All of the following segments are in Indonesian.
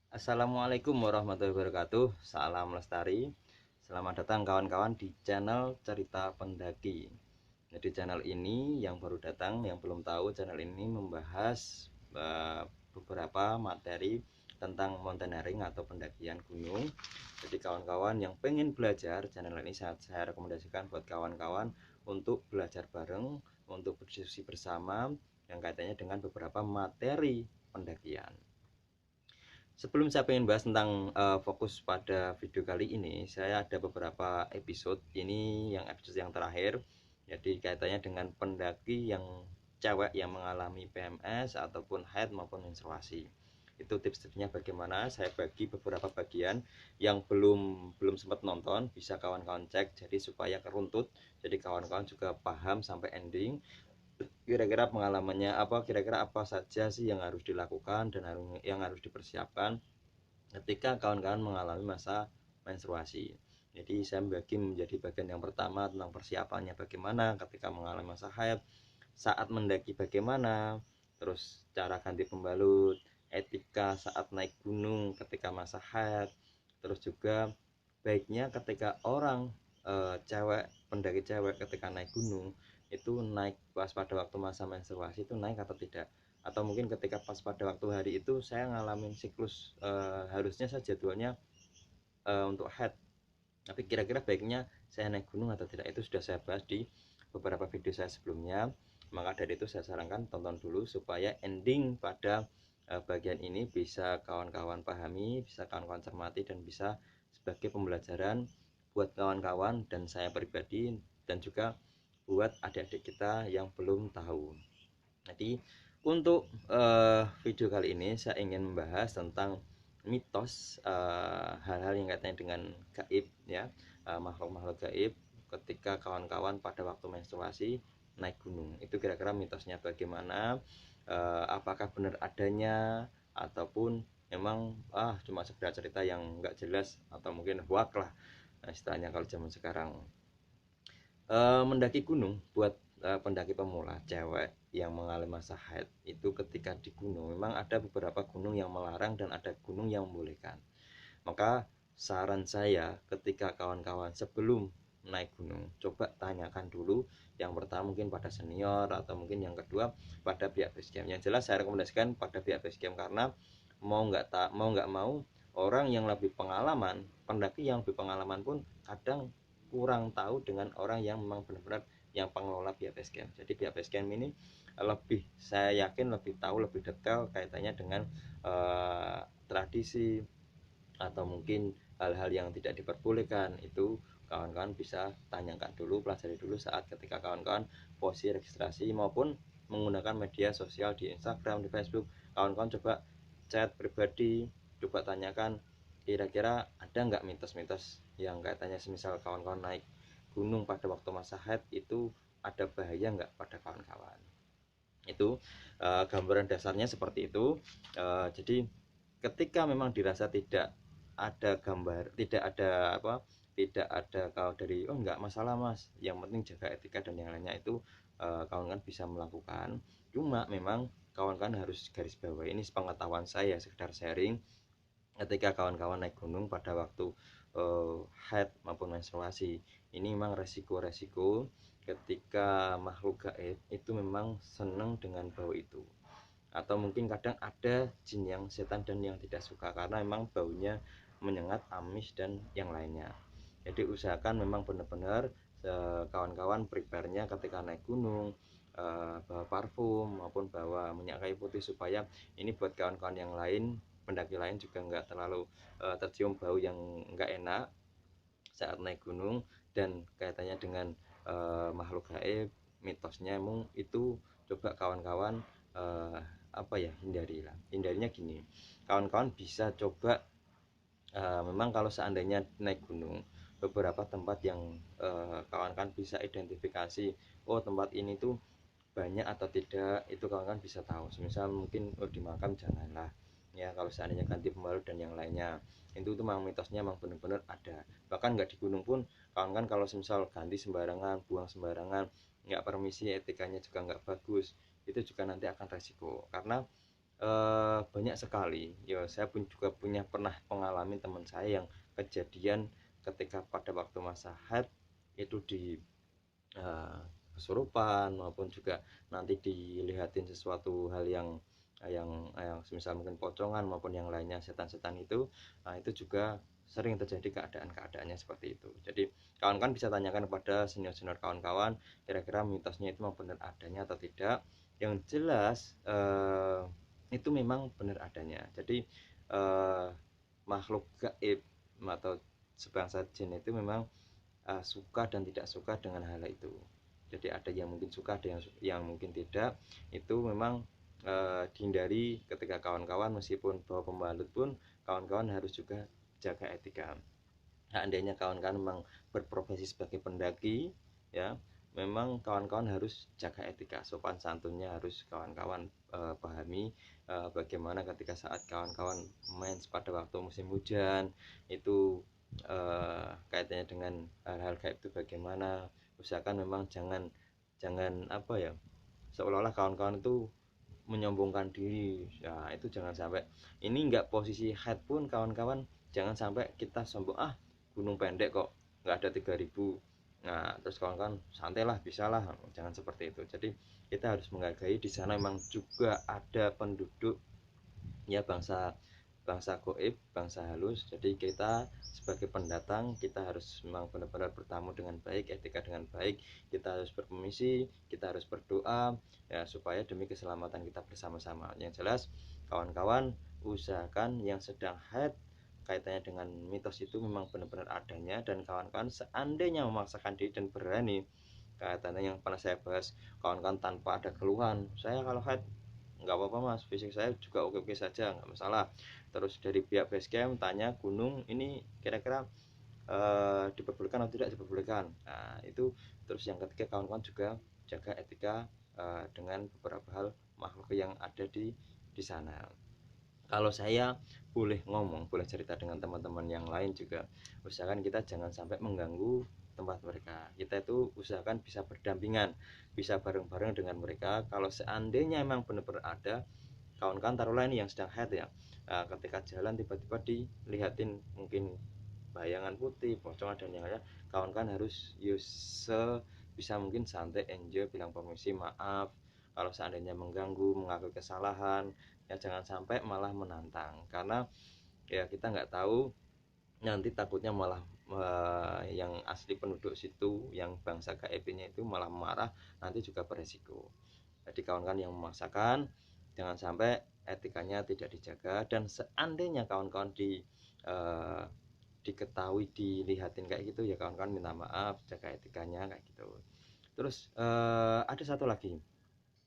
Assalamualaikum warahmatullahi wabarakatuh. Salam lestari. Selamat datang kawan-kawan di channel Cerita Pendaki. Jadi channel ini yang baru datang, yang belum tahu, channel ini membahas beberapa materi tentang mountaineering atau pendakian gunung. Jadi kawan-kawan yang pengen belajar, channel ini sangat saya rekomendasikan buat kawan-kawan untuk belajar bareng, untuk berdiskusi bersama yang kaitannya dengan beberapa materi pendakian. Sebelum saya ingin bahas tentang fokus pada video kali ini, saya ada beberapa episode. Ini yang episode yang terakhir. Jadi kaitannya dengan pendaki yang cewek yang mengalami PMS ataupun haid maupun menstruasi. Itu tips-tipsnya bagaimana. Saya bagi beberapa bagian yang belum sempat nonton, bisa kawan-kawan cek jadi supaya keruntut. Jadi kawan-kawan juga paham sampai ending kira-kira pengalamannya apa, kira-kira apa saja sih yang harus dilakukan dan yang harus dipersiapkan ketika kawan-kawan mengalami masa menstruasi. Jadi saya membagi menjadi bagian yang pertama tentang persiapannya bagaimana ketika mengalami masa haid, saat mendaki bagaimana, terus cara ganti pembalut, etika saat naik gunung ketika masa haid, terus juga baiknya ketika orang cewek, pendaki cewek ketika naik gunung itu naik pas pada waktu masa menstruasi itu naik atau tidak, atau mungkin ketika pas pada waktu hari itu saya ngalamin siklus, harusnya saya jadwalnya untuk head, tapi kira-kira baiknya saya naik gunung atau tidak, itu sudah saya bahas di beberapa video saya sebelumnya. Maka dari itu saya sarankan tonton dulu supaya ending pada bagian ini bisa kawan-kawan pahami, bisa kawan-kawan cermati, dan bisa sebagai pembelajaran buat kawan-kawan dan saya pribadi, dan juga buat adik-adik kita yang belum tahu. Jadi untuk video kali ini saya ingin membahas tentang mitos, hal-hal yang kaitannya dengan gaib ya, makhluk-makhluk gaib ketika kawan-kawan pada waktu menstruasi naik gunung. Itu kira-kira mitosnya bagaimana, apakah benar adanya ataupun memang cuma sekedar cerita yang nggak jelas atau mungkin hoak lah, istilahnya kalau zaman sekarang. Mendaki gunung buat pendaki pemula cewek yang mengalami masa haid itu ketika di gunung memang ada beberapa gunung yang melarang dan ada gunung yang membolehkan. Maka saran saya ketika kawan-kawan sebelum naik gunung coba tanyakan dulu, yang pertama mungkin pada senior atau mungkin yang kedua pada pihak base camp. Yang jelas saya rekomendasikan pada pihak base camp karena mau nggak mau orang yang lebih pengalaman, pendaki yang lebih pengalaman pun kadang kurang tahu dengan orang yang memang benar-benar yang pengelola pihak base camp. Jadi pihak base camp ini lebih, saya yakin lebih tahu, lebih detail kaitannya dengan tradisi atau mungkin hal-hal yang tidak diperbolehkan. Itu kawan-kawan bisa tanyakan dulu, pelajari dulu saat ketika kawan-kawan posisi registrasi maupun menggunakan media sosial di Instagram, di Facebook. Kawan-kawan coba chat pribadi, coba tanyakan kira-kira ada nggak mitos-mitos yang kaitannya semisal kawan-kawan naik gunung pada waktu masa haid itu ada bahaya nggak pada kawan-kawan. Itu gambaran dasarnya seperti itu. Jadi ketika memang dirasa tidak ada gambar, tidak ada apa, tidak ada kalau dari oh enggak masalah mas, yang penting jaga etika dan yang lainnya, itu kawan-kawan bisa melakukan. Cuma memang kawan-kawan harus garis bawah, ini pengetahuan saya sekedar sharing, ketika kawan-kawan naik gunung pada waktu haid maupun menstruasi ini memang resiko-resiko ketika makhluk gaib itu memang senang dengan bau itu, atau mungkin kadang ada jin yang setan dan yang tidak suka karena memang baunya menyengat, amis dan yang lainnya. Jadi usahakan memang benar-benar kawan-kawan prepare-nya ketika naik gunung, bawa parfum maupun bawa minyak kayu putih supaya ini buat kawan-kawan yang lain, pendaki lain juga nggak terlalu tercium bau yang nggak enak saat naik gunung. Dan kaitannya dengan makhluk gaib, mitosnya emang itu coba kawan-kawan apa ya, hindarinya gini. Kawan-kawan bisa coba, memang kalau seandainya naik gunung beberapa tempat yang kawan-kawan bisa identifikasi, oh tempat ini tuh banyak atau tidak, itu kawan-kawan bisa tahu. Misal mungkin oh di makam janganlah ya, kalau seandainya ganti pembalut dan yang lainnya. Itu tuh memang mitosnya memang benar-benar ada. Bahkan nggak di gunung pun kawan-kawan kalau misal ganti sembarangan, buang sembarangan, nggak permisi, etikanya juga nggak bagus, itu juga nanti akan resiko. Karena banyak sekali ya. Saya pun juga pernah mengalami teman saya yang kejadian ketika pada waktu masa haid itu di eh, kesurupan, maupun juga nanti dilihatin sesuatu hal yang semisal mungkin pocongan maupun yang lainnya, setan-setan itu. Nah, itu juga sering terjadi keadaan-keadaannya seperti itu. Jadi kawan-kawan bisa tanyakan kepada senior-senior kawan-kawan, kira-kira mitosnya itu memang benar adanya atau tidak. Yang jelas itu memang benar adanya. Jadi makhluk gaib atau sebangsa jin itu memang suka dan tidak suka dengan hal itu. Jadi ada yang mungkin suka, ada yang mungkin tidak. Itu memang dihindari ketika kawan-kawan meskipun bawa pembalut pun kawan-kawan harus juga jaga etika. Seandainya kawan-kawan memang berprofesi sebagai pendaki ya, memang kawan-kawan harus jaga etika, sopan santunnya harus kawan-kawan pahami. Bagaimana ketika saat kawan-kawan main pada waktu musim hujan itu, kaitannya dengan hal-hal gaib itu bagaimana. Usahakan memang jangan jangan apa ya, seolah-olah kawan-kawan itu menyombongkan diri ya. Itu jangan sampai. Ini enggak posisi head pun kawan-kawan, jangan sampai kita sombong, gunung pendek kok nggak ada 3000. Nah, terus kawan-kawan santailah, bisalah, jangan seperti itu. Jadi kita harus menghargai di sana memang juga ada penduduk ya, bangsa bangsa goib, bangsa halus. Jadi kita sebagai pendatang, kita harus memang benar-benar bertamu dengan baik, etika dengan baik. Kita harus berpermisi, kita harus berdoa ya, supaya demi keselamatan kita bersama-sama. Yang jelas kawan-kawan usahakan yang sedang haid kaitannya dengan mitos itu memang benar-benar adanya, dan kawan-kawan seandainya memaksakan diri dan berani, kaitannya yang pernah saya bahas, kawan-kawan tanpa ada keluhan, saya kalau haid nggak apa-apa mas, fisik saya juga oke-oke saja, nggak masalah. Terus dari pihak basecamp tanya, gunung ini kira-kira diperbolehkan atau tidak diperbolehkan. Nah itu. Terus yang ketiga, kawan-kawan juga jaga etika dengan beberapa hal makhluk yang ada di sana. Kalau saya boleh ngomong, boleh cerita dengan teman-teman yang lain juga, usahakan kita jangan sampai mengganggu tempat mereka. Kita itu usahakan bisa berdampingan, bisa bareng-bareng dengan mereka. Kalau seandainya memang benar-benar ada kawan-kawan, taruhlah ini yang sedang head ya, ketika jalan tiba-tiba dilihatin mungkin bayangan putih, pocong dan yang lainnya, kawan-kawan harus bisa mungkin santai, enjoy, bilang permisi, maaf kalau seandainya mengganggu, mengakui kesalahan ya. Jangan sampai malah menantang, karena ya kita nggak tahu, nanti takutnya malah yang asli penduduk situ, yang bangsa KEP-nya itu malah marah, nanti juga beresiko. Jadi kawan-kawan yang memaksakan, jangan sampai etikanya tidak dijaga. Dan seandainya kawan-kawan eh, diketahui dilihatin kayak gitu ya, kawan-kawan minta maaf, jaga etikanya kayak gitu. Terus ada satu lagi,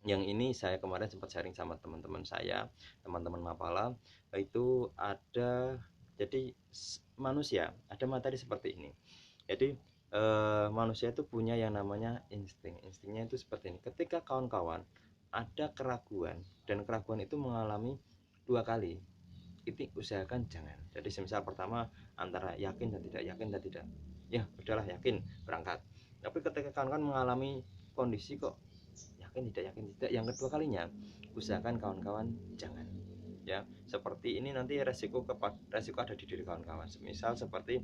yang ini saya kemarin sempat sharing sama teman-teman saya, teman-teman Mapala. Itu ada, jadi manusia ada materi seperti ini. Jadi manusia itu punya yang namanya instingnya itu seperti ini. Ketika kawan-kawan ada keraguan, dan keraguan itu mengalami 2 kali, itu usahakan jangan. Jadi semisal pertama antara yakin dan tidak, yakin dan tidak, ya udahlah yakin, berangkat. Tapi ketika kawan-kawan mengalami kondisi kok yakin tidak, yakin tidak, yang kedua kalinya, usahakan kawan-kawan jangan ya. Seperti ini nanti resiko ada di diri kawan-kawan. Misal seperti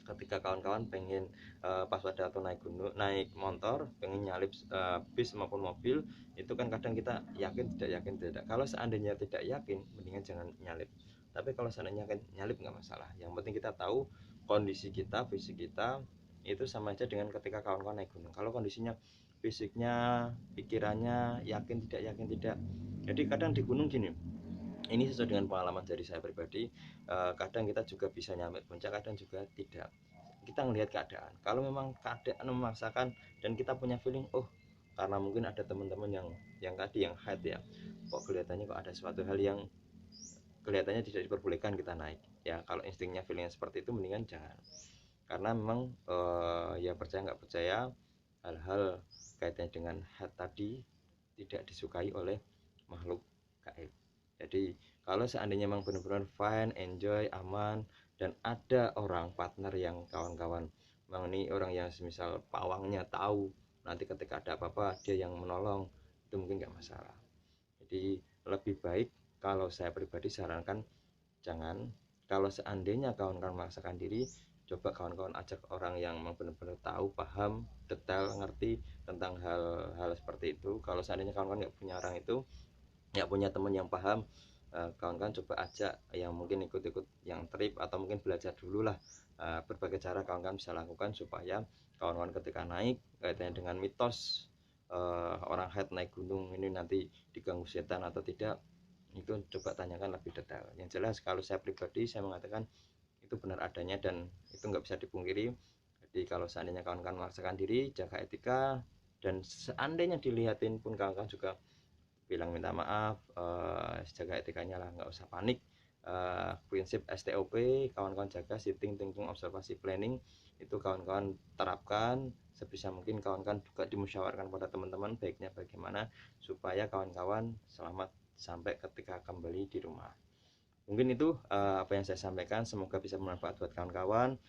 ketika kawan-kawan pengen pas pada atau naik gunung, naik motor, pengen nyalip bis maupun mobil, itu kan kadang kita yakin tidak, yakin tidak. Kalau seandainya tidak yakin, mendingan jangan nyalip. Tapi kalau seandainya yakin, nyalip nggak masalah. Yang penting kita tahu kondisi kita, fisik kita. Itu sama aja dengan ketika kawan-kawan naik gunung. Kalau kondisinya, fisiknya, pikirannya yakin tidak, yakin tidak. Jadi kadang di gunung gini, ini sesuai dengan pengalaman dari saya pribadi, kadang kita juga bisa nyampe puncak, kadang juga tidak. Kita melihat keadaan, kalau memang keadaan memaksakan dan kita punya feeling, karena mungkin ada teman-teman yang tadi yang head ya, kok kelihatannya kok ada suatu hal yang kelihatannya tidak diperbolehkan, kita naik ya. Kalau instingnya feelingnya seperti itu, mendingan jangan. Karena memang ya percaya nggak percaya, hal-hal kaitannya dengan head tadi tidak disukai oleh makhluk gaib. Jadi kalau seandainya memang benar-benar fine, enjoy, aman, dan ada orang partner yang kawan-kawan, memang ini orang yang semisal pawangnya tahu, nanti ketika ada apa-apa dia yang menolong, itu mungkin nggak masalah. Jadi lebih baik kalau saya pribadi sarankan jangan. Kalau seandainya kawan-kawan memaksakan diri, coba kawan-kawan ajak orang yang memang benar-benar tahu, paham, detail, ngerti tentang hal-hal seperti itu. Kalau seandainya kawan-kawan nggak punya orang itu, nggak punya teman yang paham, kawan-kawan coba ajak yang mungkin ikut-ikut yang trip, atau mungkin belajar dulu lah. Berbagai cara kawan-kawan bisa lakukan supaya kawan-kawan ketika naik, kaitannya dengan mitos orang head naik gunung ini nanti diganggu setan atau tidak, itu coba tanyakan lebih detail. Yang jelas kalau saya pribadi, saya mengatakan itu benar adanya dan itu nggak bisa dipungkiri. Jadi kalau seandainya kawan-kawan memaksakan diri, jaga etika, dan seandainya dilihatin pun kawan-kawan juga bilang minta maaf, jaga etikanya lah, nggak usah panik. Prinsip STOP kawan-kawan jaga, sitting, thinking, observasi, planning, itu kawan-kawan terapkan sebisa mungkin. Kawan-kawan juga dimusyawarkan pada teman-teman baiknya bagaimana supaya kawan-kawan selamat sampai ketika kembali di rumah. Mungkin itu apa yang saya sampaikan, semoga bisa bermanfaat buat kawan-kawan.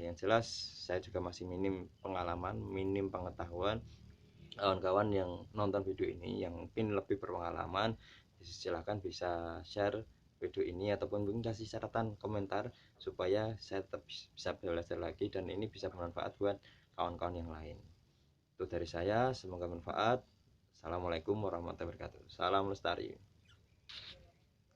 Yang jelas saya juga masih minim pengalaman, minim pengetahuan. Kawan-kawan yang nonton video ini yang mungkin lebih berpengalaman, silahkan bisa share video ini ataupun mungkin kasih catatan komentar supaya saya tetap bisa belajar lagi dan ini bisa bermanfaat buat kawan-kawan yang lain. Itu dari saya, semoga bermanfaat. Assalamualaikum warahmatullahi wabarakatuh. Salam lestari.